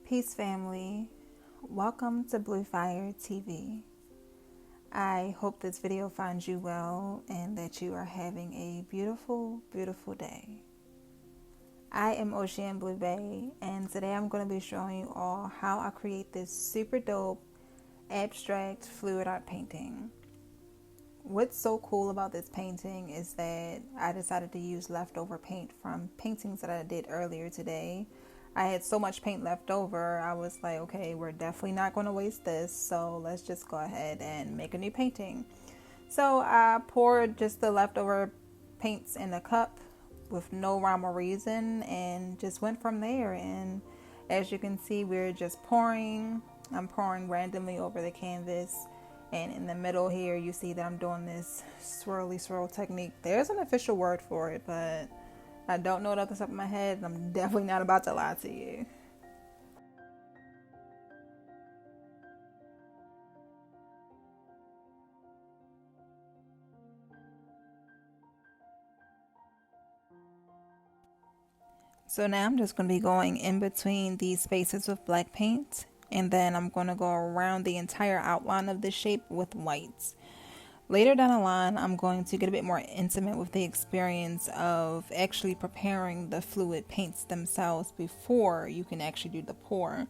Peace family, welcome to BluFire TV. I hope this video finds you well and that you are having a beautiful, beautiful day. I am Ocean Blue Bay, and today I'm going to be showing you all how I create this super dope abstract fluid art painting. What's so cool about this painting is that I decided to use leftover paint from paintings that I did earlier today. I had so much paint left over, I was like, okay, we're definitely not going to waste this, so let's just go ahead and make a new painting. So I poured just the leftover paints in a cup with no rhyme or reason and just went from there. And as you can see, we're just pouring. I'm pouring randomly over the canvas. And in the middle here, you see that I'm doing this swirly swirl technique. There's an official word for it, but I don't know it off the top of my head, and I'm definitely not about to lie to you. So now I'm just going to be going in between these spaces with black paint, and then I'm going to go around the entire outline of the shape with whites. Later down the line, I'm going to get a bit more intimate with the experience of actually preparing the fluid paints themselves before you can actually do the pour.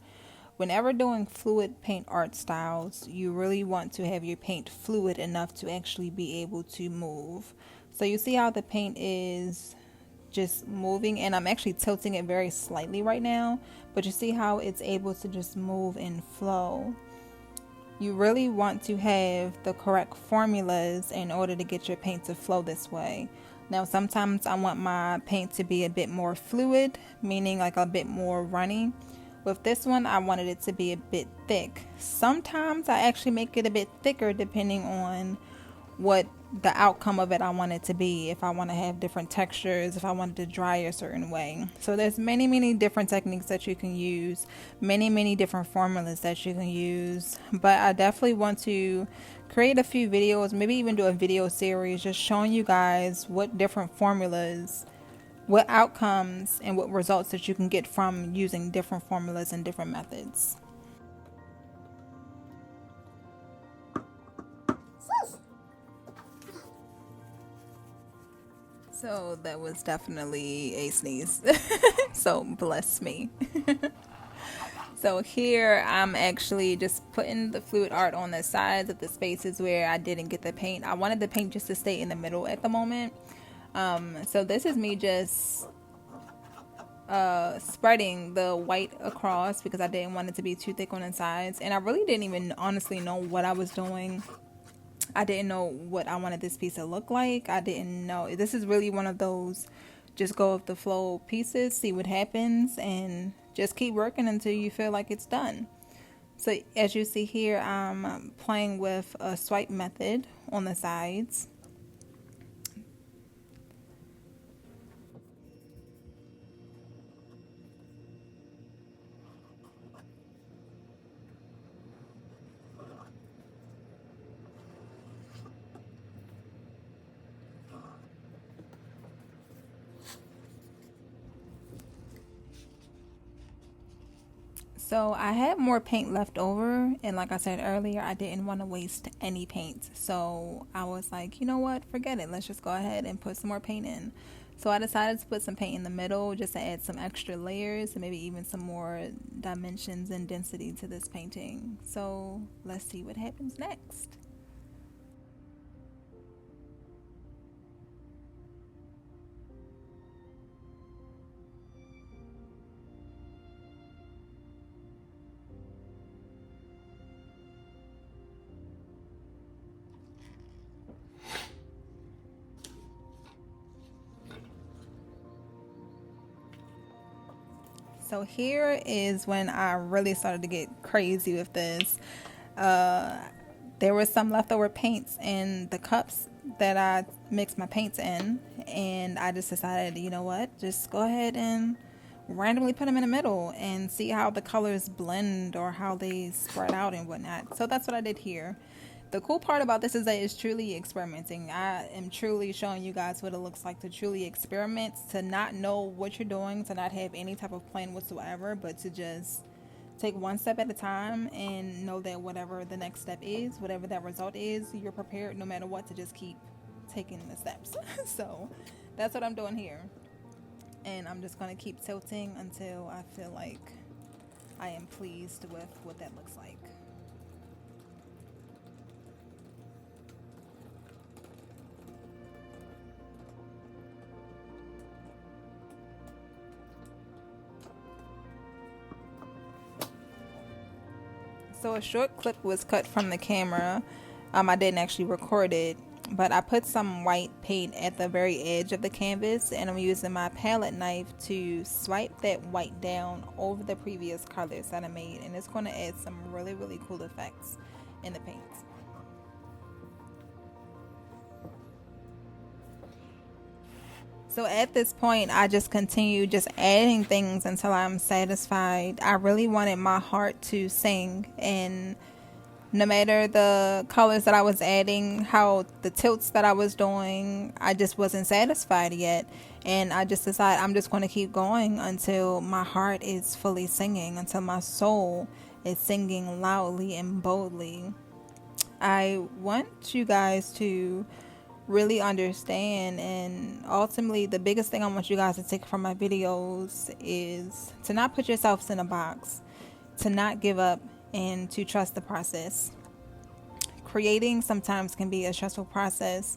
Whenever doing fluid paint art styles, you really want to have your paint fluid enough to actually be able to move. So you see how the paint is just moving, and I'm actually tilting it very slightly right now, but you see how it's able to just move and flow. You really want to have the correct formulas in order to get your paint to flow this way. Now sometimes I want my paint to be a bit more fluid, meaning like a bit more runny. With this one, I wanted it to be a bit thick. Sometimes I actually make it a bit thicker depending on what the outcome of it I want it to be. If I want to have different textures, if I want it to dry a certain way. So there's many different techniques that you can use, many different formulas that you can use. But I definitely want to create a few videos, maybe even do a video series just showing you guys what different formulas, what outcomes and what results that you can get from using different formulas and different methods. So that was definitely a sneeze. So bless me. So here I'm actually just putting the fluid art on the sides of the spaces where I didn't get the paint. I wanted the paint just to stay in the middle at the moment. So this is me just spreading the white across because I didn't want it to be too thick on the sides. And I really didn't even honestly know what I was doing. I didn't know what I wanted this piece to look like. I didn't know. This is really one of those just go with the flow pieces, see what happens, and just keep working until you feel like it's done. So as you see here, I'm playing with a swipe method on the sides. So I had more paint left over, and like I said earlier, I didn't want to waste any paint. So I was like, you know what, forget it. Let's just go ahead and put some more paint in. So I decided to put some paint in the middle just to add some extra layers and maybe even some more dimensions and density to this painting. So let's see what happens next. So here is when I really started to get crazy with this. There was some leftover paints in the cups that I mixed my paints in, and I just decided, you know what, just go ahead and randomly put them in the middle and see how the colors blend or how they spread out and whatnot. So that's what I did here. The cool part about this is that it's truly experimenting. I am truly showing you guys what it looks like to truly experiment, to not know what you're doing, to not have any type of plan whatsoever, but to just take one step at a time and know that whatever the next step is, whatever that result is, you're prepared no matter what to just keep taking the steps. So that's what I'm doing here. And I'm just going to keep tilting until I feel like I am pleased with what that looks like. So a short clip was cut from the camera. I didn't actually record it, but I put some white paint at the very edge of the canvas, and I'm using my palette knife to swipe that white down over the previous colors that I made, and it's going to add some really, really cool effects in the paint. So at this point, I just continue just adding things until I'm satisfied. I really wanted my heart to sing, and no matter the colors that I was adding, how the tilts that I was doing, I just wasn't satisfied yet. And I just decided I'm just going to keep going until my heart is fully singing, until my soul is singing loudly and boldly. I want you guys to really understand, and ultimately the biggest thing I want you guys to take from my videos is to not put yourselves in a box, to not give up, and to trust the process. Creating sometimes can be a stressful process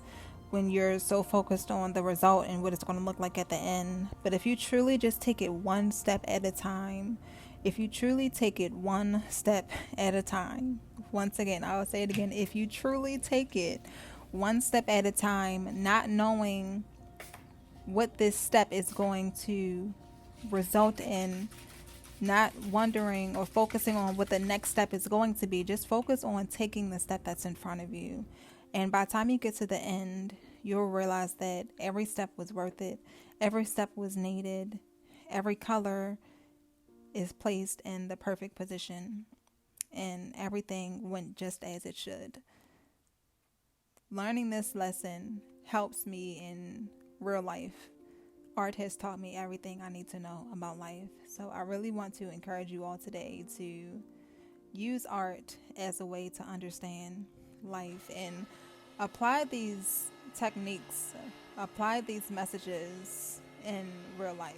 when you're so focused on the result and what it's going to look like at the end. But if you truly just take it one step at a time, if you truly take it one step at a time, once again, I'll say it again, if you truly take it one step at a time, not knowing what this step is going to result in, not wondering or focusing on what the next step is going to be, just focus on taking the step that's in front of you. And by the time you get to the end, you'll realize that every step was worth it, every step was needed, every color is placed in the perfect position, and everything went just as it should. Learning this lesson helps me in real life. Art has taught me everything I need to know about life. So I really want to encourage you all today to use art as a way to understand life and apply these techniques, apply these messages in real life.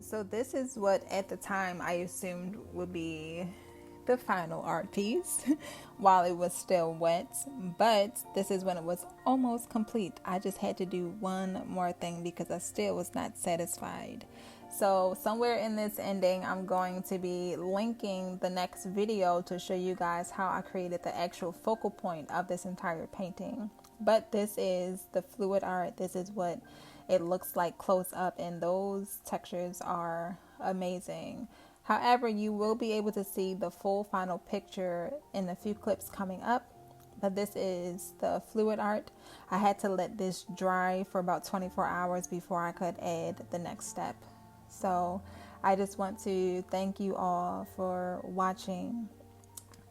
So this is what at the time I assumed would be the final art piece while it was still wet, but this is when it was almost complete. I just had to do one more thing because I still was not satisfied. So somewhere in this ending, I'm going to be linking the next video to show you guys how I created the actual focal point of this entire painting. But this is the fluid art. This is what it looks like close up, and those textures are amazing. However, you will be able to see the full final picture in a few clips coming up. But this is the fluid art. I had to let this dry for about 24 hours before I could add the next step. So I just want to thank you all for watching.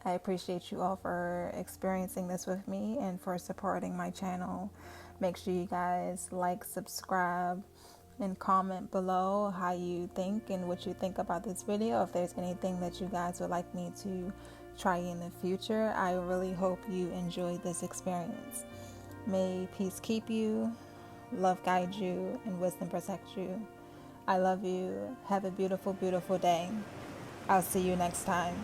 I appreciate you all for experiencing this with me and for supporting my channel. Make sure you guys like, subscribe, and comment below how you think and what you think about this video. If there's anything that you guys would like me to try in the future, I really hope you enjoyed this experience. May peace keep you, love guide you, and wisdom protect you. I love you. Have a beautiful, beautiful day. I'll see you next time.